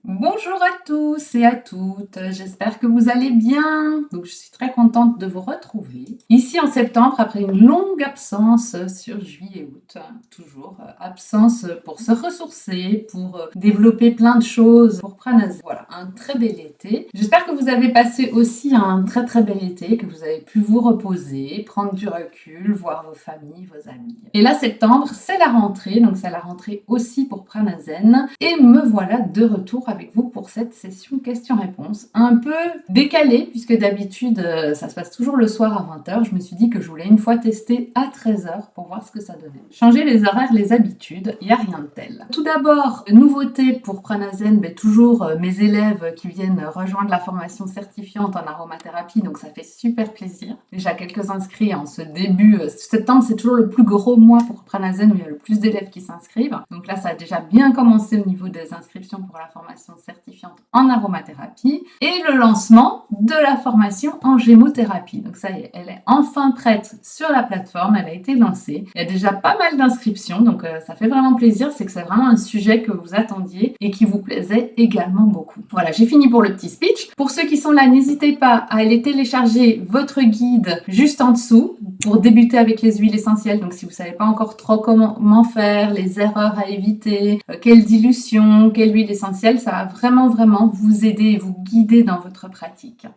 Bonjour à tous et à toutes, j'espère que vous allez bien. Donc, je suis très contente de vous retrouver ici en septembre après une longue absence sur juillet-août. Toujours absence pour se ressourcer, pour développer plein de choses pour Pranazé. Voilà, un très bel été. J'espère que vous avez passé aussi un très bel été, que vous avez pu vous reposer, prendre du recul, voir vos familles, vos amis. Et là, septembre, c'est la rentrée, donc c'est la rentrée aussi pour Pranazen. Et me voilà de retour avec vous pour cette session questions-réponses, un peu décalée, puisque d'habitude ça se passe toujours le soir à 20h. Je me suis dit que je voulais une fois tester à 13h pour voir ce que ça donnait. Changer les horaires, les habitudes, il n'y a rien de tel. Tout d'abord, nouveauté pour Pranazen, toujours mes élèves qui viennent rejoindre la formation certifiante en aromathérapie, donc ça fait super plaisir. Déjà quelques inscrits en ce début septembre, c'est toujours le plus gros mois pour Pranazen où il y a le plus d'élèves qui s'inscrivent. Donc là, ça a déjà bien commencé au niveau des inscriptions pour la formation certifiante en aromathérapie et le lancement de la formation en gémothérapie. Donc ça y est, elle est enfin prête sur la plateforme, elle a été lancée. Il y a déjà pas mal d'inscriptions, donc ça fait vraiment plaisir, c'est que c'est vraiment un sujet que vous attendiez et qui vous plaisait également beaucoup. Voilà, j'ai fini pour le petit speech. Pour ceux qui sont là, n'hésitez pas à aller télécharger votre guide juste en dessous pour débuter avec les huiles essentielles. Donc si vous ne savez pas encore trop comment faire, les erreurs à éviter, quelle dilution, quelle huile essentielle, ça va vraiment vous aider et vous guider dans votre pratique.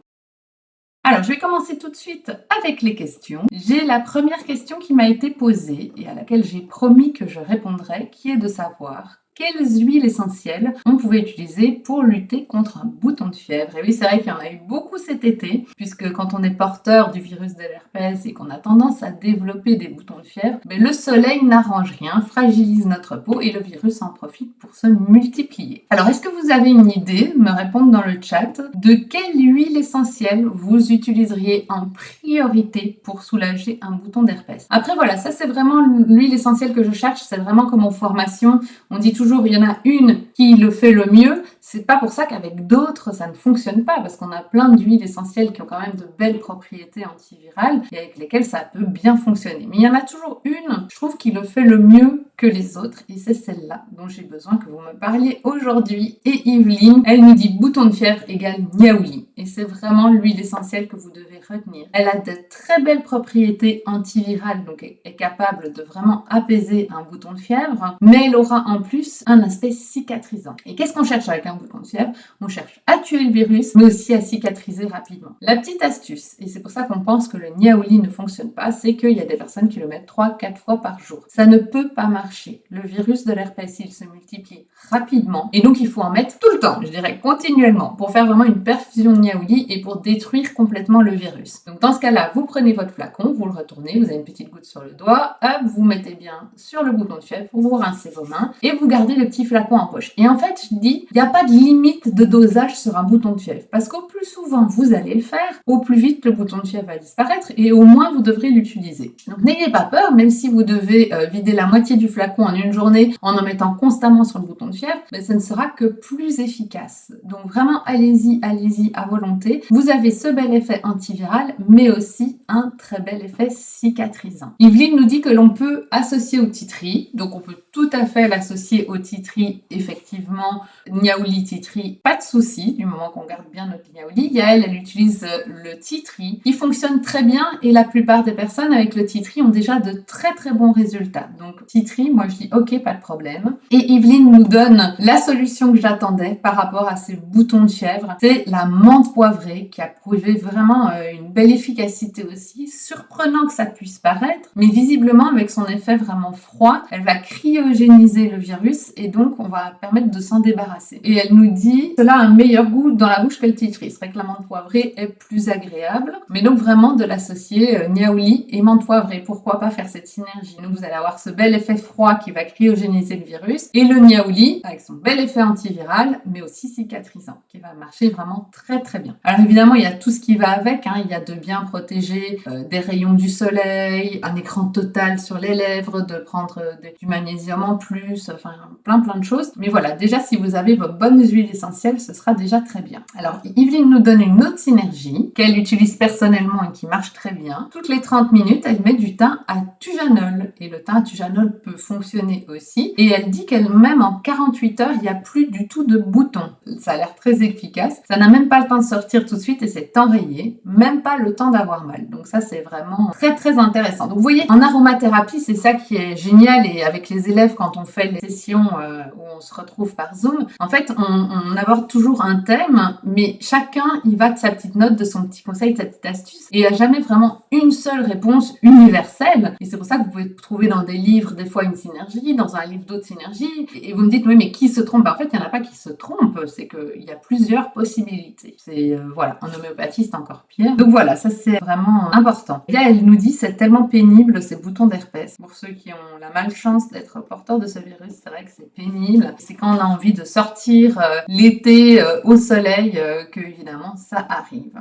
Alors, je vais commencer tout de suite avec les questions. J'ai la première question qui m'a été posée et à laquelle j'ai promis que je répondrais, qui est de savoir quelles huiles essentielles on pouvait utiliser pour lutter contre un bouton de fièvre. Et oui, c'est vrai qu'il y en a eu beaucoup cet été, puisque quand on est porteur du virus de l'herpès et qu'on a tendance à développer des boutons de fièvre, le soleil n'arrange rien, fragilise notre peau et le virus en profite pour se multiplier. Alors, est-ce que vous avez une idée, me répondre dans le chat, de quelle huile essentielle vous utiliseriez en priorité pour soulager un bouton d'herpès? Après, voilà, ça c'est vraiment l'huile essentielle que je cherche, c'est vraiment comme en formation, on dit toujours il y en a une qui le fait le mieux. C'est pas pour ça qu'avec d'autres ça ne fonctionne pas, parce qu'on a plein d'huiles essentielles qui ont quand même de belles propriétés antivirales et avec lesquelles ça peut bien fonctionner. Mais il y en a toujours une, je trouve, qui le fait le mieux que les autres, et c'est celle-là dont j'ai besoin que vous me parliez aujourd'hui. Et Yveline, elle nous dit bouton de fièvre égale niaouli, et c'est vraiment l'huile essentielle que vous devez retenir. Elle a de très belles propriétés antivirales, donc est capable de vraiment apaiser un bouton de fièvre, mais elle aura en plus un aspect cicatrisant. Et qu'est-ce qu'on cherche avec un bouton de fièvre? On cherche à tuer le virus, mais aussi à cicatriser rapidement. La petite astuce, et c'est pour ça qu'on pense que le niaouli ne fonctionne pas, c'est qu'il y a des personnes qui le mettent 3-4 fois par jour. Ça ne peut pas marcher. Le virus de l'herpès, il se multiplie rapidement, et donc il faut en mettre tout le temps, je dirais continuellement, pour faire vraiment une perfusion de niaouli et pour détruire complètement le virus. Donc dans ce cas-là, vous prenez votre flacon, vous le retournez, vous avez une petite goutte sur le doigt, hop, vous mettez bien sur le bouton de fièvre, vous rincez vos mains et vous gardez le petit flacon en poche. Et en fait, je dis, il n'y a pas de limite de dosage sur un bouton de fièvre, parce qu'au plus souvent vous allez le faire, au plus vite le bouton de fièvre va disparaître et au moins vous devrez l'utiliser. Donc n'ayez pas peur, même si vous devez vider la moitié du flacon en une journée en mettant constamment sur le bouton de fièvre, ça ne sera que plus efficace. Donc vraiment, allez-y à volonté. Vous avez ce bel effet antiviral, mais aussi un très bel effet cicatrisant. Yveline nous dit que l'on peut associer au titri, donc on peut tout à fait l'associer au titri, effectivement, niaouli titri, pas de souci, du moment qu'on garde bien notre niaouli. Yael, elle utilise le titri, qui fonctionne très bien, et la plupart des personnes avec le titri ont déjà de très bons résultats. Donc titri, moi je dis ok, pas de problème. Et Yveline nous donne la solution que j'attendais par rapport à ces boutons de fièvre, c'est la menthe poivrée, qui a prouvé vraiment une belle efficacité aussi, surprenant que ça puisse paraître, mais visiblement avec son effet vraiment froid, elle va cryogéniser le virus et donc on va permettre de s'en débarrasser. Et elle nous dit, cela a un meilleur goût dans la bouche que le titri. C'est vrai que la menthe poivrée est plus agréable, mais donc vraiment de l'associer niaouli et menthe poivrée. Pourquoi pas faire cette synergie? Donc vous allez avoir ce bel effet froid qui va cryogéniser le virus et le niaouli avec son bel effet antiviral, mais aussi cicatrisant, qui va marcher vraiment très bien. Alors évidemment, il y a tout ce qui va avec, il y a de bien protéger des rayons du soleil, un écran total sur les lèvres, de prendre du magnésium en plus, enfin plein de choses. Mais voilà, déjà si vous avez vos bonnes huiles essentielles, ce sera déjà très bien. Alors Yveline nous donne une autre synergie qu'elle utilise personnellement et qui marche très bien. Toutes les 30 minutes, elle met du thym à tujanol. Et le thym à tujanol peut fonctionner aussi. Et elle dit qu'elle-même en 48 heures, il n'y a plus du tout de boutons. Ça a l'air très efficace. Ça n'a même pas le temps de sortir tout de suite et c'est enrayé. Même pas le temps d'avoir mal. Donc ça, c'est vraiment très intéressant. Donc vous voyez, en aromathérapie, c'est ça qui est génial. Et avec les élèves, quand on fait les sessions où on se retrouve par Zoom, en fait, on aborde toujours un thème, mais chacun y va de sa petite note, de son petit conseil, de sa petite astuce. Et il n'y a jamais vraiment une seule réponse universelle. Et c'est pour ça que vous pouvez trouver dans des livres des fois une synergie, dans un livre d'autres synergies. Et vous me dites, oui, mais qui se trompe? En fait, il n'y en a pas qui se trompent. C'est qu'il y a plusieurs possibilités. C'est, voilà, en homéopathie, c'est encore pire. Donc voilà, ça c'est vraiment important. Et là, elle nous dit, c'est tellement pénible, ces boutons d'herpès. Pour ceux qui ont la malchance d'être porteurs de ce virus, c'est vrai que c'est pénible. C'est quand on a envie de sortir l'été au soleil que, évidemment, ça arrive.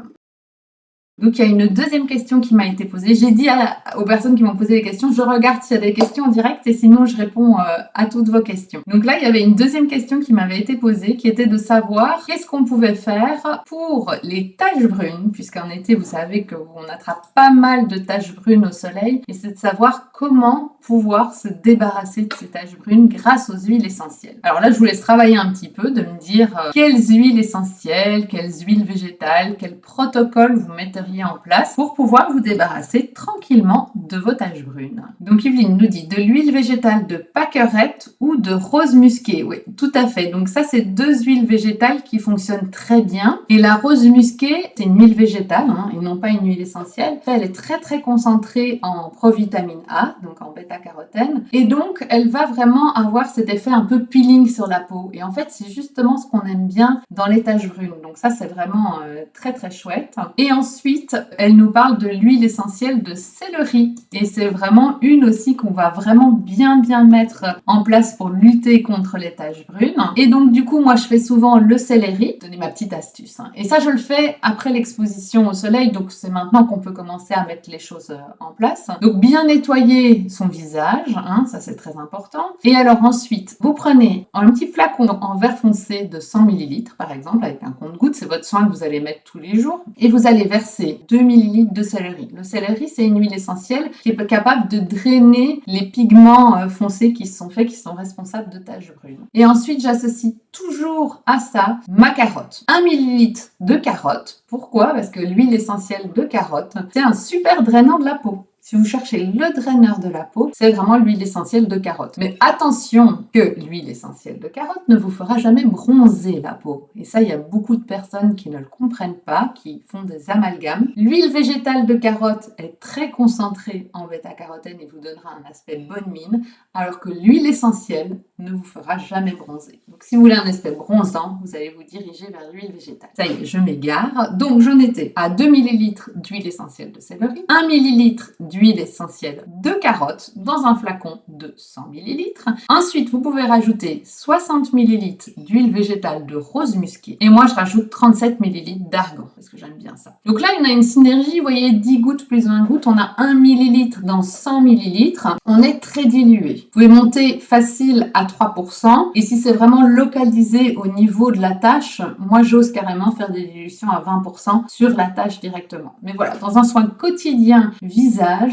Donc, il y a une deuxième question qui m'a été posée. J'ai dit aux personnes qui m'ont posé des questions, je regarde s'il y a des questions en direct et sinon je réponds à toutes vos questions. Donc là, il y avait une deuxième question qui m'avait été posée qui était de savoir qu'est-ce qu'on pouvait faire pour les taches brunes, puisqu'en été, vous savez qu'on attrape pas mal de taches brunes au soleil et c'est de savoir comment pouvoir se débarrasser de ces taches brunes grâce aux huiles essentielles. Alors là, je vous laisse travailler un petit peu, de me dire quelles huiles essentielles, quelles huiles végétales, quel protocole vous metteriez en place pour pouvoir vous débarrasser tranquillement de vos taches brunes. Donc Yveline nous dit de l'huile végétale de pâquerette ou de rose musquée. Oui, tout à fait. Donc ça, c'est deux huiles végétales qui fonctionnent très bien. Et la rose musquée, c'est une huile végétale et non pas une huile essentielle. Elle est très concentrée en provitamine A, donc en bêta-carotène. Et donc, elle va vraiment avoir cet effet un peu peeling sur la peau. Et en fait, c'est justement ce qu'on aime bien dans les taches brunes. Donc ça, c'est vraiment très chouette. Et ensuite, elle nous parle de l'huile essentielle de céleri. Et c'est vraiment une aussi qu'on va vraiment bien mettre en place pour lutter contre les taches brunes. Et donc, du coup, moi, je fais souvent le céleri. Donnez ma petite astuce. Et ça, je le fais après l'exposition au soleil. Donc, c'est maintenant qu'on peut commencer à mettre les choses en place. Donc, bien nettoyer son visage. Ça, c'est très important. Et alors, ensuite, vous prenez un petit flacon en verre foncé de 100 ml, par exemple, avec un compte-gouttes. C'est votre soin que vous allez mettre tous les jours. Et vous allez verser 2 ml de céleri. Le céleri, c'est une huile essentielle qui est capable de drainer les pigments foncés qui se sont faits, qui sont responsables de taches brunes. Et ensuite, j'associe toujours à ça ma carotte. 1 ml de carotte. Pourquoi? Parce que l'huile essentielle de carotte, c'est un super drainant de la peau. Si vous cherchez le draineur de la peau, c'est vraiment l'huile essentielle de carotte. Mais attention que l'huile essentielle de carotte ne vous fera jamais bronzer la peau. Et ça, il y a beaucoup de personnes qui ne le comprennent pas, qui font des amalgames. L'huile végétale de carotte est très concentrée en bêta-carotène et vous donnera un aspect bonne mine, alors que l'huile essentielle ne vous fera jamais bronzer. Donc si vous voulez un aspect bronzant, vous allez vous diriger vers l'huile végétale. Ça y est, je m'égare. Donc j'en étais à 2 ml d'huile essentielle de céleri, 1 ml d'huile essentielle de carotte dans un flacon de 100 ml. Ensuite, vous pouvez rajouter 60 ml d'huile végétale de rose musquée. Et moi, je rajoute 37 ml d'argan, parce que j'aime bien ça. Donc là, on a une synergie, vous voyez, 10 gouttes plus 20 gouttes. On a 1 ml dans 100 ml. On est très dilué. Vous pouvez monter facile à 3%. Et si c'est vraiment localisé au niveau de la tache, moi, j'ose carrément faire des dilutions à 20% sur la tache directement. Mais voilà, dans un soin quotidien visage,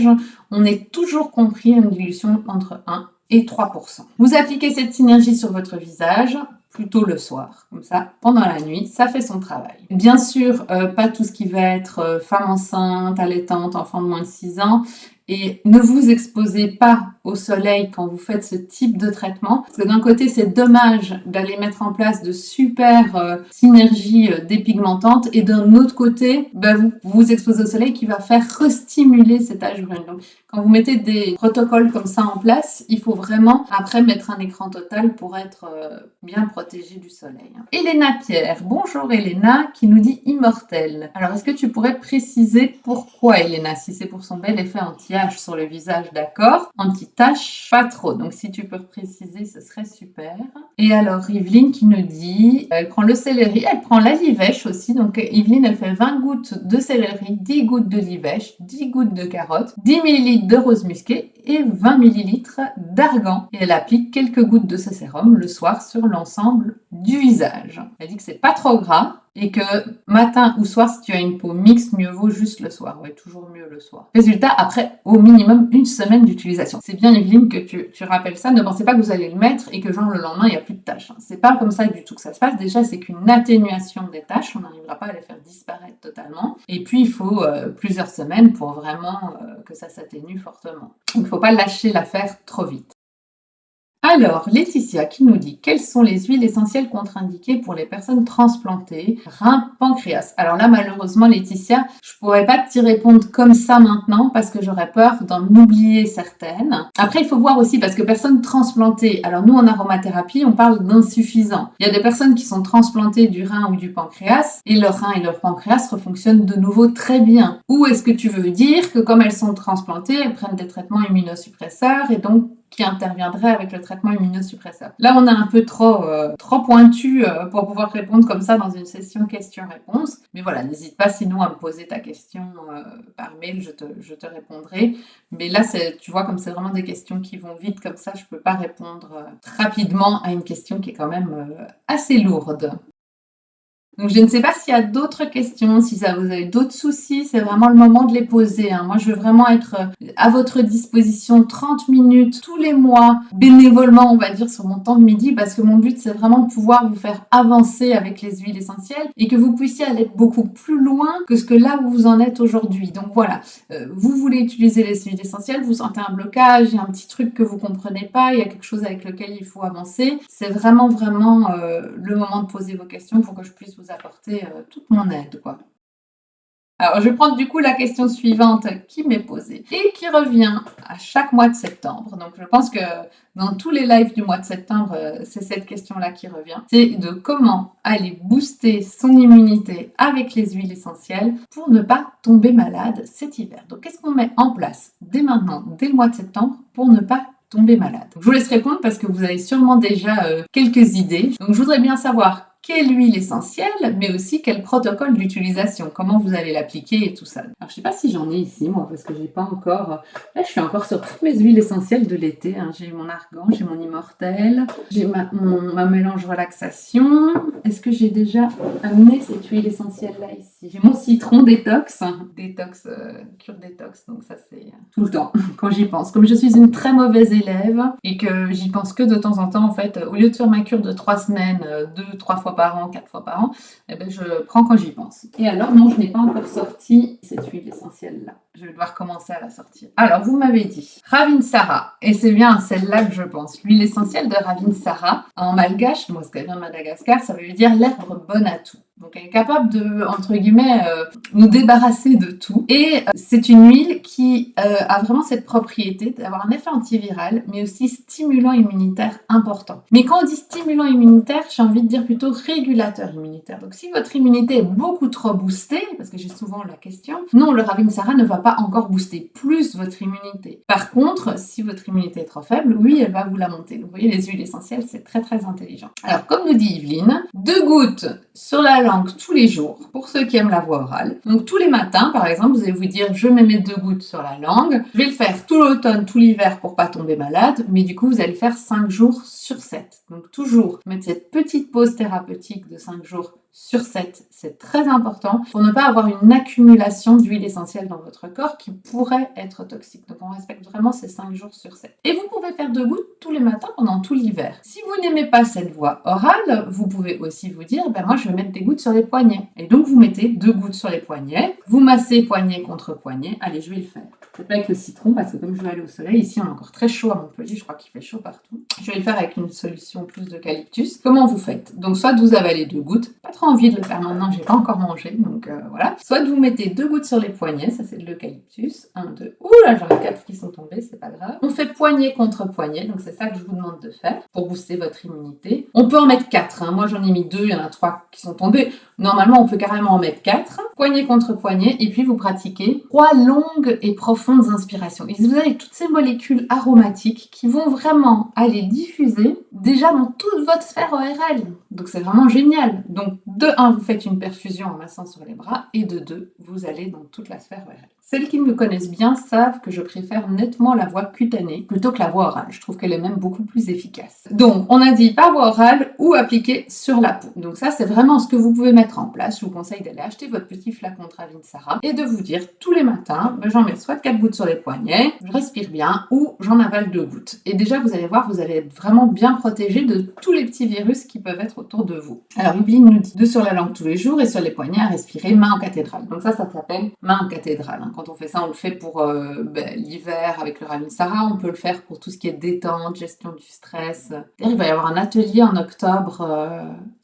on est toujours compris à une dilution entre 1 et 3%. Vous appliquez cette synergie sur votre visage plutôt le soir, comme ça, pendant la nuit, ça fait son travail. Bien sûr, pas tout ce qui va être femme enceinte, allaitante, enfant de moins de 6 ans, et ne vous exposez pas au soleil quand vous faites ce type de traitement, parce que d'un côté, c'est dommage d'aller mettre en place de super synergies dépigmentantes, et d'un autre côté, vous vous exposez au soleil qui va faire restimuler ces taches brunes. Donc, quand vous mettez des protocoles comme ça en place, il faut vraiment après mettre un écran total pour être bien protégé du soleil. Elena Pierre, bonjour Elena, qui nous dit immortelle. Alors, est-ce que tu pourrais préciser pourquoi Elena? Si c'est pour son bel effet anti-âge sur le visage, d'accord. Anti tâche pas trop. Donc si tu peux préciser, ce serait super. Et alors Yveline qui nous dit, elle prend le céleri, elle prend la livèche aussi. Donc Yveline, elle fait 20 gouttes de céleri, 10 gouttes de livèche, 10 gouttes de carotte, 10 ml de rose musqué et 20 ml d'argan. Et elle applique quelques gouttes de ce sérum le soir sur l'ensemble du visage. Elle dit que c'est pas trop gras et que matin ou soir, si tu as une peau mixte, mieux vaut juste le soir. Ouais, toujours mieux le soir. Résultat, après au minimum une semaine d'utilisation. C'est bien, Yveline, que tu rappelles ça. Ne pensez pas que vous allez le mettre et que genre le lendemain, il n'y a plus de taches. C'est pas comme ça du tout que ça se passe. Déjà, c'est qu'une atténuation des taches. On n'arrivera pas à les faire disparaître totalement. Et puis, il faut plusieurs semaines pour vraiment que ça s'atténue fortement. Donc, il ne faut pas lâcher l'affaire trop vite. Alors, Laetitia qui nous dit quelles sont les huiles essentielles contre-indiquées pour les personnes transplantées, rein, pancréas. Alors là, malheureusement, Laetitia, je pourrais pas t'y répondre comme ça maintenant parce que j'aurais peur d'en oublier certaines. Après, il faut voir aussi parce que personnes transplantées, alors nous en aromathérapie, on parle d'insuffisant. Il y a des personnes qui sont transplantées du rein ou du pancréas et leur rein et leur pancréas refonctionnent de nouveau très bien. Ou est-ce que tu veux dire que comme elles sont transplantées, elles prennent des traitements immunosuppresseurs et donc qui interviendrait avec le traitement immunosuppresseur. Là, on est un peu trop pointu pour pouvoir répondre comme ça dans une session questions-réponses. Mais voilà, n'hésite pas sinon à me poser ta question par mail, je te répondrai. Mais là, tu vois, comme c'est vraiment des questions qui vont vite comme ça, je ne peux pas répondre rapidement à une question qui est quand même assez lourde. Donc, je ne sais pas s'il y a d'autres questions, si ça vous avez d'autres soucis, c'est vraiment le moment de les poser. Moi, je veux vraiment être à votre disposition 30 minutes tous les mois, bénévolement, on va dire, sur mon temps de midi, parce que mon but, c'est vraiment de pouvoir vous faire avancer avec les huiles essentielles et que vous puissiez aller beaucoup plus loin que ce que là où vous en êtes aujourd'hui. Donc voilà, vous voulez utiliser les huiles essentielles, vous sentez un blocage, il y a un petit truc que vous comprenez pas, il y a quelque chose avec lequel il faut avancer. C'est vraiment le moment de poser vos questions pour que je puisse vous apporter toute mon aide, quoi. Alors, je vais prendre du coup la question suivante qui m'est posée et qui revient à chaque mois de septembre. Donc, je pense que dans tous les lives du mois de septembre, c'est cette question-là qui revient. C'est de comment aller booster son immunité avec les huiles essentielles pour ne pas tomber malade cet hiver. Donc, qu'est-ce qu'on met en place dès maintenant, dès le mois de septembre, pour ne pas tomber malade? Je vous laisse répondre parce que vous avez sûrement déjà quelques idées. Donc, je voudrais bien savoir quelle huile essentielle, mais aussi quel protocole d'utilisation, comment vous allez l'appliquer et tout ça. Alors, je ne sais pas si j'en ai ici, moi, parce que j'ai pas encore... Là, je suis encore sur toutes mes huiles essentielles de l'été. J'ai mon argan, j'ai mon immortel, j'ai ma mélange relaxation. Est-ce que j'ai déjà amené cette huile essentielle-là ici? J'ai mon citron détox, cure détox, donc ça, c'est tout le temps, quand j'y pense. Comme je suis une très mauvaise élève et que j'y pense que de temps en temps, en fait, au lieu de faire ma cure de 3 semaines, 2-3 fois par an, 4 fois par an, eh ben, je prends quand j'y pense. Et alors, non, je n'ai pas encore sorti cette huile essentielle-là. Je vais devoir commencer à la sortir. Alors, vous m'avez dit Ravinsara, et c'est bien celle-là que je pense. L'huile essentielle de Ravinsara, en malgache, moi, ce qu'elle vient de Madagascar, ça veut dire l'herbe bonne à tout. Donc, elle est capable de, entre guillemets, nous débarrasser de tout. Et c'est une huile qui a vraiment cette propriété d'avoir un effet antiviral, mais aussi stimulant immunitaire important. Mais quand on dit stimulant immunitaire, j'ai envie de dire plutôt régulateur immunitaire. Donc, si votre immunité est beaucoup trop boostée, parce que j'ai souvent la question, non, le Ravinsara ne va pas encore booster plus votre immunité. Par contre, si votre immunité est trop faible, oui, elle va vous la monter. Donc, vous voyez, les huiles essentielles, c'est très, très intelligent. Alors, comme nous dit Yveline, 2 gouttes sur la langue tous les jours, pour ceux qui aiment la voix orale. Donc, tous les matins, par exemple, vous allez vous dire, je mets mes 2 gouttes sur la langue. Je vais le faire tout l'automne, tout l'hiver pour pas tomber malade, mais du coup, vous allez faire 5 jours sur 7. Donc, toujours mettre cette petite pause thérapeutique de 5 jours sur 7, c'est très important pour ne pas avoir une accumulation d'huile essentielle dans votre corps qui pourrait être toxique. Donc on respecte vraiment ces 5 jours sur 7. Et vous pouvez faire 2 gouttes tous les matins pendant tout l'hiver. Si vous n'aimez pas cette voie orale, vous pouvez aussi vous dire, moi je vais mettre des gouttes sur les poignets. Et donc vous mettez 2 gouttes sur les poignets, vous massez poignet contre poignet. Allez, je vais le faire. C'est pas avec le citron parce que comme je vais aller au soleil, ici on est encore très chaud à Montpellier, je crois qu'il fait chaud partout. Je vais le faire avec une solution plus d'eucalyptus. Comment vous faites? Donc soit vous avalez 2 gouttes, pas trop trop envie de le faire maintenant, j'ai pas encore mangé, donc voilà. Soit vous mettez 2 gouttes sur les poignets, ça c'est de l'eucalyptus, 1, 2, ouh là j'en ai 4 qui sont tombés, c'est pas grave. On fait poignée contre poignée, donc c'est ça que je vous demande de faire pour booster votre immunité. On peut en mettre 4, hein. Moi j'en ai mis 2, il y en a 3 qui sont tombés. Normalement on peut carrément en mettre 4, poignée contre poignée, et puis vous pratiquez 3 longues et profondes inspirations. Et vous avez toutes ces molécules aromatiques qui vont vraiment aller diffuser déjà dans toute votre sphère ORL. Donc c'est vraiment génial. Donc de 1, vous faites une perfusion en massant sur les bras, et de 2, vous allez dans toute la sphère ORL. Celles qui me connaissent bien savent que je préfère nettement la voie cutanée plutôt que la voie orale. Je trouve qu'elle est même beaucoup plus efficace. Donc, on a dit par voie orale ou appliquer sur la peau. Donc ça, c'est vraiment ce que vous pouvez mettre en place. Je vous conseille d'aller acheter votre petit flacon de Ravinsara et de vous dire tous les matins, j'en mets soit 4 gouttes sur les poignets, je respire bien, ou j'en avale 2 gouttes. Et déjà, vous allez voir, vous allez être vraiment bien protégé de tous les petits virus qui peuvent être autour de vous. Alors, Yveline nous dit 2 sur la langue tous les jours et sur les poignets à respirer main en cathédrale. Donc ça s'appelle main en cathédrale. Quand on fait ça, on le fait pour l'hiver avec le Ravinsara, on peut le faire pour tout ce qui est détente, gestion du stress. D'ailleurs, il va y avoir un atelier en octobre,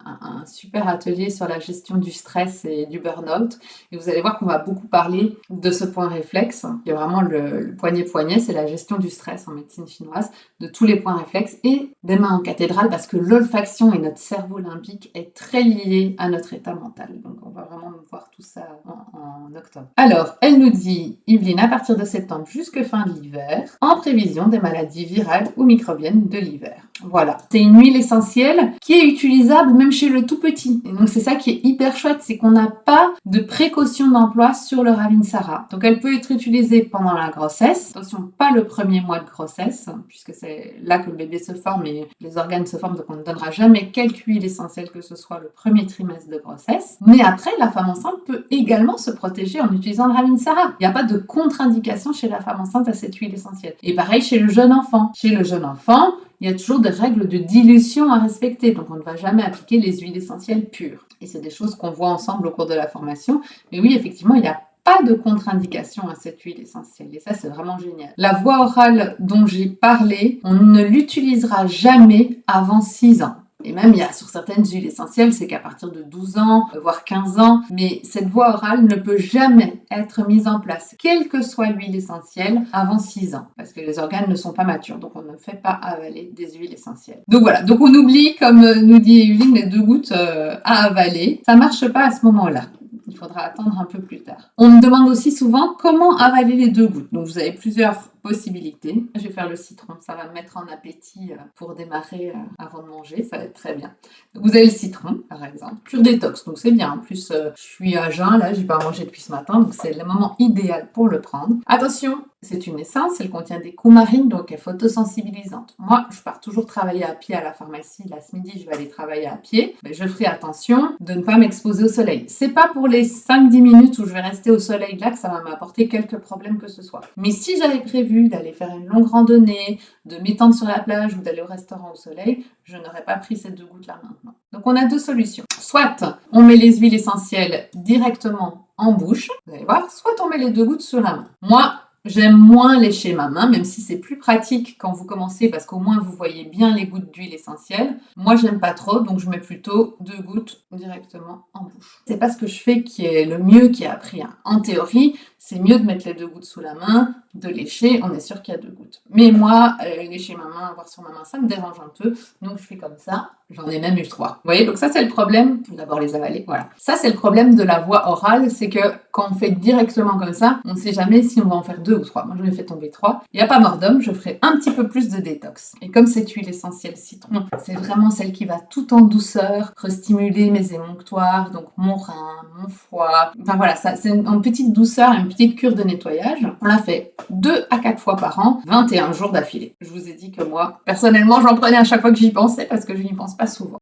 un super atelier sur la gestion du stress et du burn-out. Et vous allez voir qu'on va beaucoup parler de ce point réflexe, qui est vraiment le poignet-poignet, c'est la gestion du stress en médecine chinoise, de tous les points réflexes et des mains en cathédrale, parce que l'olfaction et notre cerveau limbique est très lié à notre état mental. Donc on va vraiment voir tout ça en octobre. Alors, elle nous dit, Yveline, à partir de septembre jusqu'à fin de l'hiver, en prévision des maladies virales ou microbiennes de l'hiver. Voilà, c'est une huile essentielle qui est utilisable même chez le tout petit. Et donc c'est ça qui est hyper chouette, c'est qu'on n'a pas de précaution d'emploi sur le Ravinsara. Donc elle peut être utilisée pendant la grossesse, attention, pas le premier mois de grossesse, puisque c'est là que le bébé se forme et les organes se forment, donc on ne donnera jamais quelque huile essentielle que ce soit le premier trimestre de grossesse. Mais après, la femme enceinte peut également se protéger en utilisant le Ravinsara. Il n'y a pas de contre-indication chez la femme enceinte à cette huile essentielle. Et pareil chez le jeune enfant. Chez le jeune enfant, il y a toujours des règles de dilution à respecter, donc on ne va jamais appliquer les huiles essentielles pures. Et c'est des choses qu'on voit ensemble au cours de la formation. Mais oui, effectivement, il n'y a pas de contre-indication à cette huile essentielle. Et ça, c'est vraiment génial. La voie orale dont j'ai parlé, on ne l'utilisera jamais avant 6 ans. Et même, il y a sur certaines huiles essentielles, c'est qu'à partir de 12 ans, voire 15 ans, mais cette voie orale ne peut jamais être mise en place, quelle que soit l'huile essentielle, avant 6 ans, parce que les organes ne sont pas matures, donc on ne fait pas avaler des huiles essentielles. Donc voilà, donc on oublie, comme nous dit Yveline, les 2 gouttes à avaler. Ça ne marche pas à ce moment-là. Il faudra attendre un peu plus tard. On me demande aussi souvent comment avaler les 2 gouttes. Donc vous avez plusieurs possibilités. Je vais faire le citron, ça va me mettre en appétit pour démarrer avant de manger, ça va être très bien. Donc, vous avez le citron, par exemple, cure détox, donc c'est bien. En plus, je suis à jeun, là, j'ai pas mangé depuis ce matin, donc c'est le moment idéal pour le prendre. Attention, c'est une essence, elle contient des coumarines, donc elle est photosensibilisante. Moi, je pars toujours travailler à pied à la pharmacie. Là, ce midi, je vais aller travailler à pied. Mais je ferai attention de ne pas m'exposer au soleil. C'est pas pour les 5-10 minutes où je vais rester au soleil là que ça va m'apporter quelques problèmes que ce soit. Mais si j'avais prévu d'aller faire une longue randonnée, de m'étendre sur la plage ou d'aller au restaurant au soleil, je n'aurais pas pris ces 2 gouttes-là maintenant. Donc, on a 2 solutions. Soit on met les huiles essentielles directement en bouche, vous allez voir, soit on met les 2 gouttes sur la main. Moi, j'aime moins lécher ma main, même si c'est plus pratique quand vous commencez parce qu'au moins vous voyez bien les gouttes d'huile essentielle. Moi, j'aime pas trop, donc je mets plutôt 2 gouttes directement en bouche. C'est pas ce que je fais qui est le mieux, qui est appris. En théorie, c'est mieux de mettre les 2 gouttes sous la main, de lécher, on est sûr qu'il y a 2 gouttes. Mais moi, lécher ma main, avoir sur ma main, ça me dérange un peu, donc je fais comme ça. J'en ai même eu 3. Vous voyez, donc ça c'est le problème. D'abord les avaler, voilà. Ça c'est le problème de la voie orale, c'est que quand on fait directement comme ça, on ne sait jamais si on va en faire 2 ou 3. Moi j'en ai fait tomber 3. Il n'y a pas mort d'homme, je ferai un petit peu plus de détox. Et comme cette huile essentielle citron, c'est vraiment celle qui va tout en douceur restimuler mes émonctoires, donc mon rein, mon foie. Enfin voilà, ça c'est une petite douceur, une petite cure de nettoyage. On la fait 2 à 4 fois par an, 21 jours d'affilée. Je vous ai dit que moi, personnellement, j'en prenais à chaque fois que j'y pensais parce que je n'y pense pas souvent.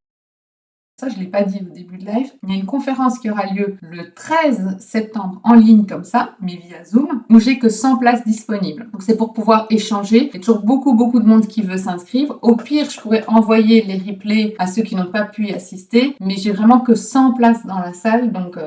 Ça, je ne l'ai pas dit au début de live. Il y a une conférence qui aura lieu le 13 septembre en ligne comme ça, mais via Zoom, où j'ai que 100 places disponibles. Donc c'est pour pouvoir échanger. Il y a toujours beaucoup de monde qui veut s'inscrire. Au pire, je pourrais envoyer les replays à ceux qui n'ont pas pu y assister, mais j'ai vraiment que 100 places dans la salle. Donc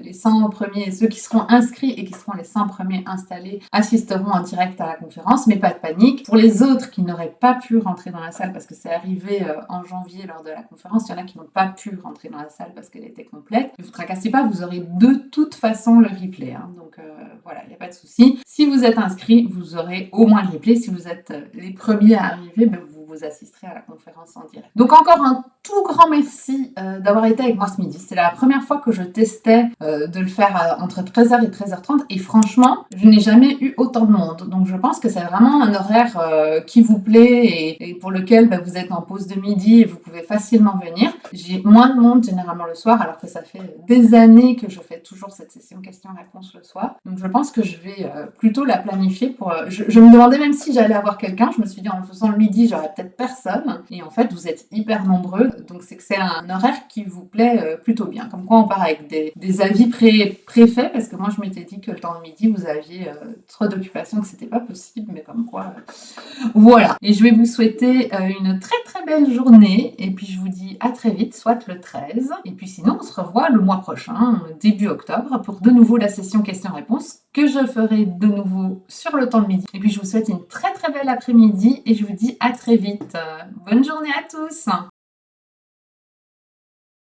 les 100 premiers, ceux qui seront inscrits et qui seront les 100 premiers installés, assisteront en direct à la conférence, mais pas de panique. Pour les autres qui n'auraient pas pu rentrer dans la salle parce que c'est arrivé en janvier lors de la conférence, il y en a qui n'ont pas pu rentrer dans la salle parce qu'elle était complète. Ne vous tracassez pas, vous aurez de toute façon le replay. Donc voilà, il n'y a pas de souci. Si vous êtes inscrit, vous aurez au moins le replay. Si vous êtes les premiers à arriver, vous assisterez à la conférence en direct. Donc encore un tout grand merci d'avoir été avec moi ce midi. C'est la première fois que je testais de le faire entre 13h et 13h30 et franchement, je n'ai jamais eu autant de monde. Donc je pense que c'est vraiment un horaire qui vous plaît et pour lequel vous êtes en pause de midi et vous pouvez facilement venir. J'ai moins de monde généralement le soir alors que ça fait des années que je fais toujours cette session questions-réponses le soir. Donc je pense que je vais plutôt la planifier pour... Je me demandais même si j'allais avoir quelqu'un. Je me suis dit en le faisant le midi, j'aurais peut-être personne. Et en fait, vous êtes hyper nombreux. Donc c'est que c'est un horaire qui vous plaît plutôt bien. Comme quoi on part avec des avis préfaits parce que moi je m'étais dit que le temps de midi, vous aviez trop d'occupations, que c'était pas possible. Mais comme quoi... Voilà. Et je vais vous souhaiter une très très belle journée. Et puis je vous dis à très vite, soit le 13. Et puis sinon, on se revoit le mois prochain, début octobre, pour de nouveau la session questions-réponses que je ferai de nouveau sur le temps de midi. Et puis je vous souhaite une très très belle après-midi et je vous dis à très vite. Bonne journée à tous.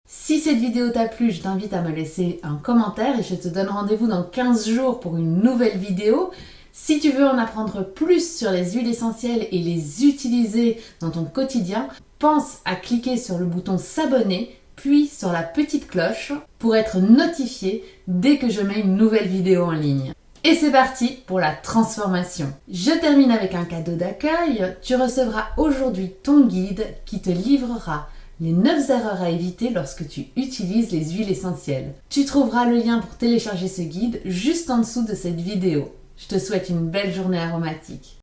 Si cette vidéo t'a plu, je t'invite à me laisser un commentaire et je te donne rendez-vous dans 15 jours pour une nouvelle vidéo. Si tu veux en apprendre plus sur les huiles essentielles et les utiliser dans ton quotidien, pense à cliquer sur le bouton s'abonner puis sur la petite cloche pour être notifié dès que je mets une nouvelle vidéo en ligne. Et c'est parti pour la transformation. Je termine avec un cadeau d'accueil. Tu recevras aujourd'hui ton guide qui te livrera les 9 erreurs à éviter lorsque tu utilises les huiles essentielles. Tu trouveras le lien pour télécharger ce guide juste en dessous de cette vidéo. Je te souhaite une belle journée aromatique.